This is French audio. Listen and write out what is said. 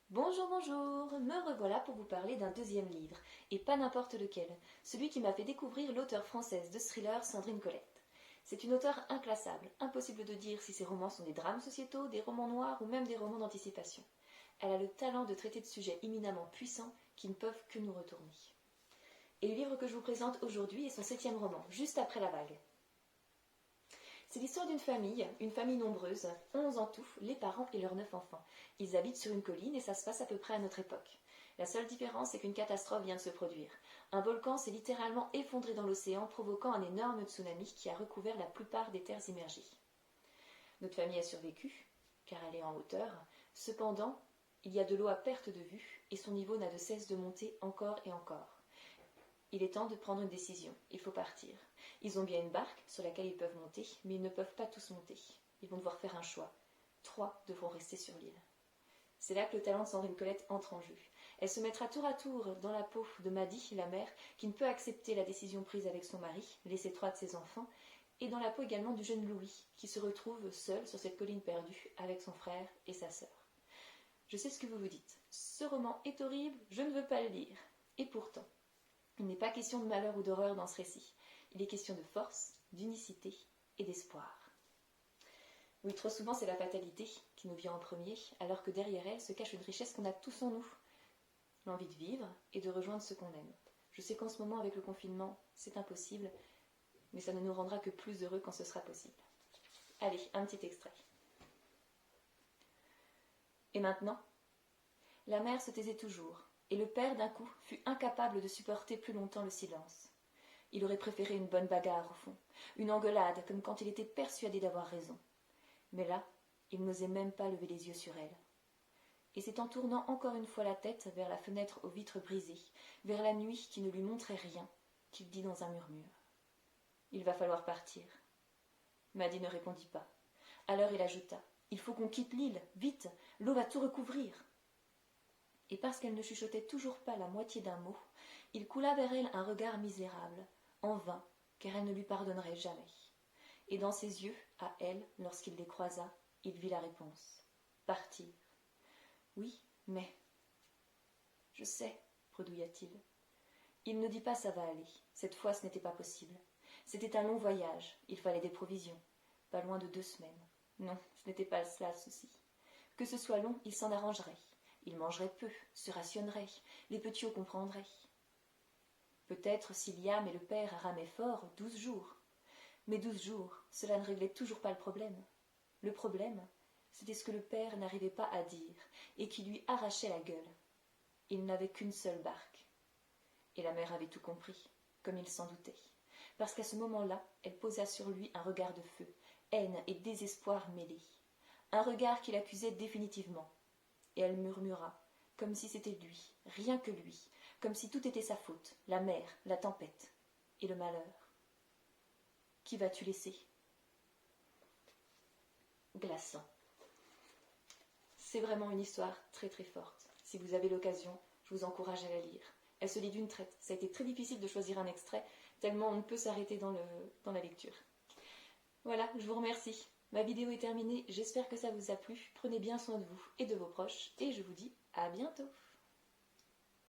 Bonjour, bonjour, me revoilà pour vous parler d'un deuxième livre, et pas n'importe lequel, celui qui m'a fait découvrir l'auteure française de thriller Sandrine Colette. C'est une auteure inclassable, impossible de dire si ses romans sont des drames sociétaux, des romans noirs ou même des romans d'anticipation. Elle a le talent de traiter de sujets éminemment puissants qui ne peuvent que nous retourner. Et le livre que je vous présente aujourd'hui est son 7e roman, Juste après la vague. C'est l'histoire d'une famille nombreuse, 11 en tout, les parents et leurs 9 enfants. Ils habitent sur une colline et ça se passe à peu près à notre époque. La seule différence, c'est qu'une catastrophe vient de se produire. Un volcan s'est littéralement effondré dans l'océan, provoquant un énorme tsunami qui a recouvert la plupart des terres immergées. Notre famille a survécu, car elle est en hauteur. Cependant, il y a de l'eau à perte de vue et son niveau n'a de cesse de monter encore et encore. Il est temps de prendre une décision. Il faut partir. Ils ont bien une barque sur laquelle ils peuvent monter, mais ils ne peuvent pas tous monter. Ils vont devoir faire un choix. 3 devront rester sur l'île. C'est là que le talent de Sandrine Colette entre en jeu. Elle se mettra tour à tour dans la peau de Maddy, la mère, qui ne peut accepter la décision prise avec son mari, laisser 3 de ses enfants, et dans la peau également du jeune Louis, qui se retrouve seul sur cette colline perdue avec son frère et sa sœur. Je sais ce que vous vous dites. Ce roman est horrible, je ne veux pas le lire. Et pourtant, il n'est pas question de malheur ou d'horreur dans ce récit. Il est question de force, d'unicité et d'espoir. Oui, trop souvent c'est la fatalité qui nous vient en premier, alors que derrière elle se cache une richesse qu'on a tous en nous. L'envie de vivre et de rejoindre ceux qu'on aime. Je sais qu'en ce moment avec le confinement, c'est impossible, mais ça ne nous rendra que plus heureux quand ce sera possible. Allez, un petit extrait. Et maintenant, la mère se taisait toujours, et le père, d'un coup, fut incapable de supporter plus longtemps le silence. Il aurait préféré une bonne bagarre, au fond, une engueulade, comme quand il était persuadé d'avoir raison. Mais là, il n'osait même pas lever les yeux sur elle. Et c'est en tournant encore une fois la tête vers la fenêtre aux vitres brisées, vers la nuit qui ne lui montrait rien, qu'il dit dans un murmure. « Il va falloir partir. » Maddy ne répondit pas. Alors il ajouta. « Il faut qu'on quitte l'île, vite, l'eau va tout recouvrir. » Et parce qu'elle ne chuchotait toujours pas la moitié d'un mot, il coula vers elle un regard misérable, en vain, car elle ne lui pardonnerait jamais. Et dans ses yeux, à elle, lorsqu'il les croisa, il vit la réponse. Partir. Oui, mais... Je sais, bredouilla-t-il. Il ne dit pas ça va aller. Cette fois, ce n'était pas possible. C'était un long voyage. Il fallait des provisions. Pas loin de 2 semaines. Non, ce n'était pas cela le souci. Que ce soit long, il s'en arrangerait. Il mangerait peu, se rationnerait, les petits comprendraient. Peut-être si Liam et le père ramaient fort, 12 jours. Mais 12 jours, cela ne réglait toujours pas le problème. Le problème, c'était ce que le père n'arrivait pas à dire et qui lui arrachait la gueule. Il n'avait qu'une seule barque. Et la mère avait tout compris, comme il s'en doutait. Parce qu'à ce moment-là, elle posa sur lui un regard de feu, haine et désespoir mêlés. Un regard qui l'accusait définitivement. Et elle murmura, comme si c'était lui, rien que lui, comme si tout était sa faute, la mer, la tempête et le malheur. Qui vas-tu laisser? Glaçant. C'est vraiment une histoire très très forte. Si vous avez l'occasion, je vous encourage à la lire. Elle se lit d'une traite. Ça a été très difficile de choisir un extrait, tellement on ne peut s'arrêter dans la lecture. Voilà, je vous remercie. Ma vidéo est terminée, j'espère que ça vous a plu. Prenez bien soin de vous et de vos proches, et je vous dis à bientôt.